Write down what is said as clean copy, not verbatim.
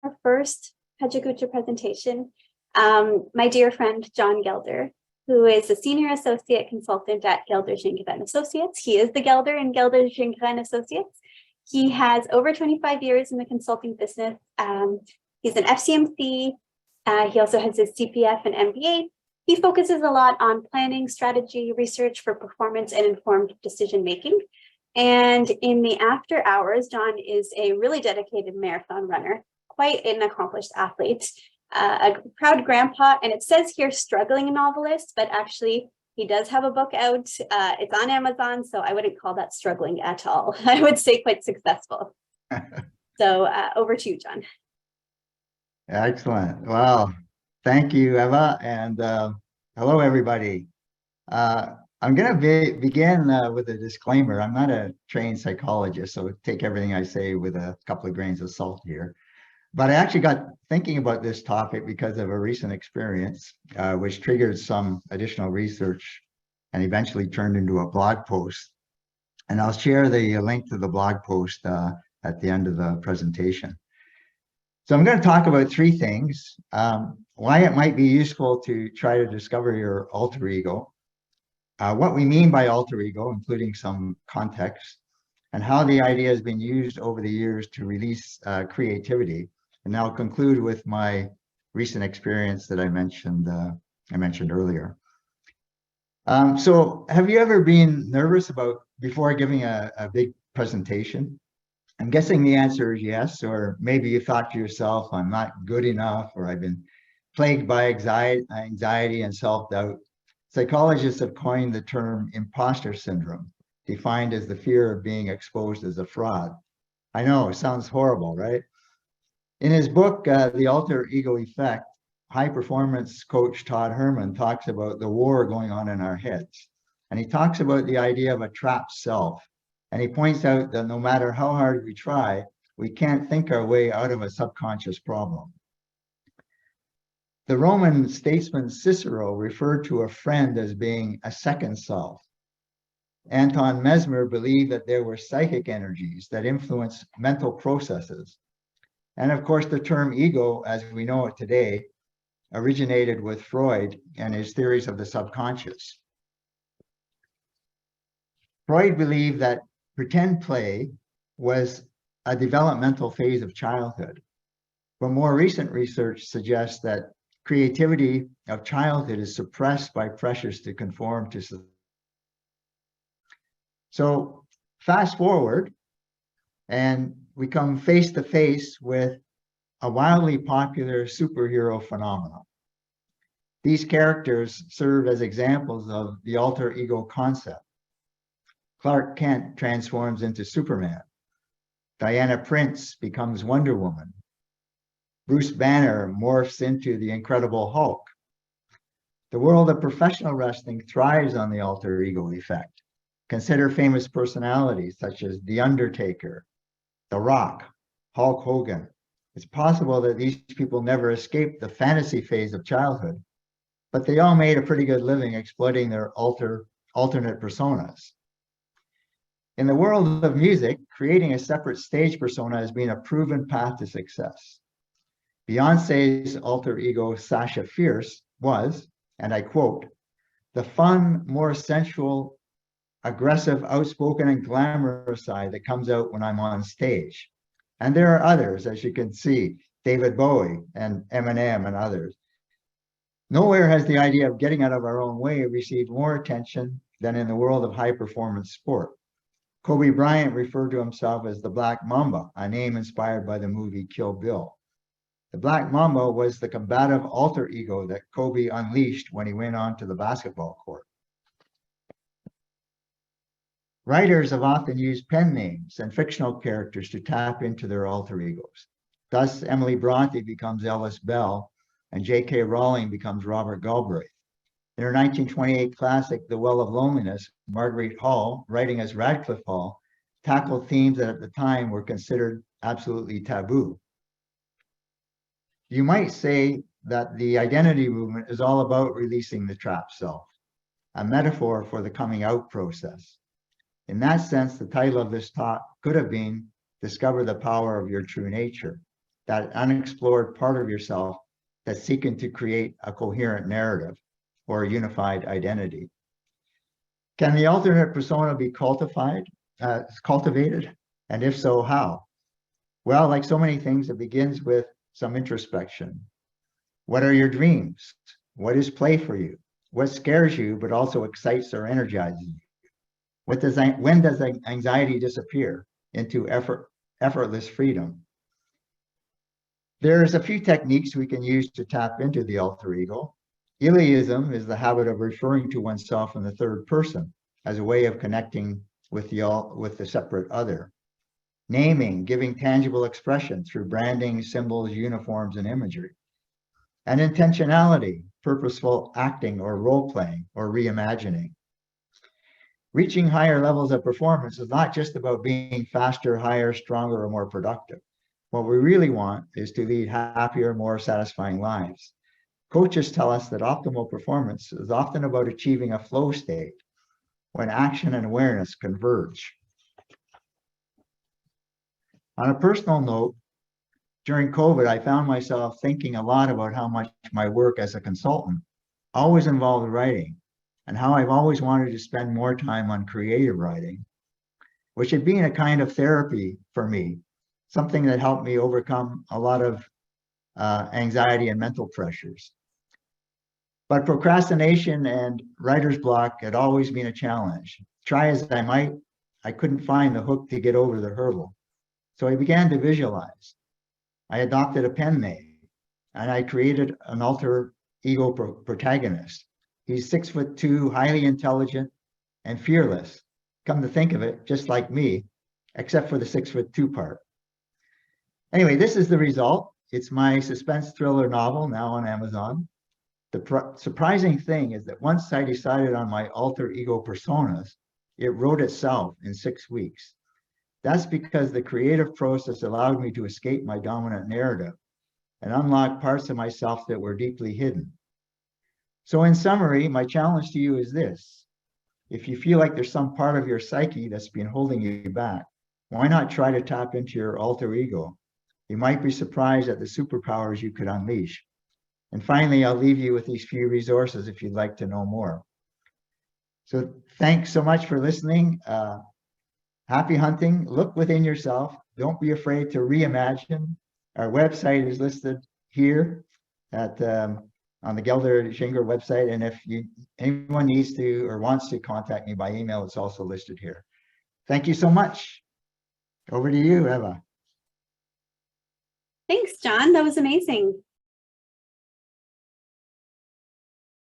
our first Pecha Kucha presentation, my dear friend, John Gelder, who is a senior associate consultant at Gelder, Schenker & Associates. He is the Gelder in Gelder, Schenker & Associates. He has over 25 years in the consulting business. He's an FCMC. He also has his CPF and MBA. He focuses a lot on planning, strategy, research for performance and informed decision-making. And in the after hours, John is a really dedicated marathon runner, quite an accomplished athlete, a proud grandpa, and it says here struggling novelist, but actually he does have a book out. It's on Amazon, so I wouldn't call that struggling at all. I would say quite successful. So over to you, John. Excellent. Well, thank you, Eva, and hello, everybody. I'm going to begin with a disclaimer. I'm not a trained psychologist, so take everything I say with a couple of grains of salt here. But I actually got thinking about this topic because of a recent experience, which triggered some additional research and eventually turned into a blog post. And I'll share the link to the blog post at the end of the presentation. So I'm going to talk about three things: why it might be useful to try to discover your alter ego, what we mean by alter ego, including some context, and how the idea has been used over the years to release creativity. And I'll conclude with my recent experience that I mentioned earlier. So have you ever been nervous before giving a big presentation? I'm guessing the answer is yes, or maybe you thought to yourself, I'm not good enough, or I've been plagued by anxiety and self-doubt. Psychologists have coined the term imposter syndrome, defined as the fear of being exposed as a fraud. I know, it sounds horrible, right? In his book, The Alter Ego Effect, high-performance coach Todd Herman talks about the war going on in our heads. And he talks about the idea of a trapped self. And he points out that no matter how hard we try, we can't think our way out of a subconscious problem. The Roman statesman Cicero referred to a friend as being a second self. Anton Mesmer believed that there were psychic energies that influence mental processes. And of course, the term ego, as we know it today, originated with Freud and his theories of the subconscious. Freud believed that pretend play was a developmental phase of childhood. But more recent research suggests that creativity of childhood is suppressed by pressures to conform to society. So fast forward, and we come face to face with a wildly popular superhero phenomenon. These characters serve as examples of the alter ego concept. Clark Kent transforms into Superman. Diana Prince becomes Wonder Woman. Bruce Banner morphs into the Incredible Hulk. The world of professional wrestling thrives on the alter ego effect. Consider famous personalities such as The Undertaker, The Rock, Hulk Hogan. It's possible that these people never escaped the fantasy phase of childhood, but they all made a pretty good living exploiting their alternate personas. In the world of music, creating a separate stage persona has been a proven path to success. Beyonce's alter ego, Sasha Fierce, was, and I quote, the fun, more sensual, aggressive, outspoken, and glamorous side that comes out when I'm on stage. And there are others, as you can see, David Bowie and Eminem and others. Nowhere has the idea of getting out of our own way received more attention than in the world of high-performance sport. Kobe Bryant referred to himself as the Black Mamba, a name inspired by the movie Kill Bill. The Black Mamba was the combative alter ego that Kobe unleashed when he went onto the basketball court. Writers have often used pen names and fictional characters to tap into their alter egos. Thus, Emily Bronte becomes Ellis Bell, and J.K. Rowling becomes Robert Galbraith. In her 1928 classic, The Well of Loneliness, Marguerite Hall, writing as Radcliffe Hall, tackled themes that at the time were considered absolutely taboo. You might say that the identity movement is all about releasing the trapped self, a metaphor for the coming out process. In that sense, the title of this talk could have been Discover the Power of Your True Nature. that unexplored part of yourself that's seeking to create a coherent narrative or a unified identity. Can the alternate persona be cultivated? And if so, how? Well, like so many things, it begins with some introspection. What are your dreams? What is play for you? What scares you, but also excites or energizes you? When does anxiety disappear into effortless freedom? There's a few techniques we can use to tap into the alter ego. Iliism is the habit of referring to oneself in the third person as a way of connecting with the separate other. Naming, giving tangible expression through branding, symbols, uniforms, and imagery. And intentionality, purposeful acting or role-playing or reimagining. Reaching higher levels of performance is not just about being faster, higher, stronger, or more productive. What we really want is to lead happier, more satisfying lives. Coaches tell us that optimal performance is often about achieving a flow state when action and awareness converge. On a personal note, during COVID, I found myself thinking a lot about how much my work as a consultant always involved writing, and how I've always wanted to spend more time on creative writing, which had been a kind of therapy for me, something that helped me overcome a lot of anxiety and mental pressures. But procrastination and writer's block had always been a challenge. Try as I might, I couldn't find the hook to get over the hurdle. So I began to visualize. I adopted a pen name, and I created an alter ego protagonist. He's 6'2", highly intelligent and fearless. Come to think of it, just like me, except for the 6'2" part. Anyway, this is the result. It's my suspense thriller novel, now on Amazon. The surprising thing is that once I decided on my alter ego personas, it wrote itself in 6 weeks. That's because the creative process allowed me to escape my dominant narrative and unlock parts of myself that were deeply hidden. So in summary, my challenge to you is this. If you feel like there's some part of your psyche that's been holding you back, why not try to tap into your alter ego? You might be surprised at the superpowers you could unleash. And finally, I'll leave you with these few resources if you'd like to know more. So thanks so much for listening. Happy hunting. Look within yourself. Don't be afraid to reimagine. Our website is listed here at on the Gelder website. And if anyone needs to or wants to contact me by email, it's also listed here. Thank you so much. Over to you, Eva. Thanks, John. That was amazing.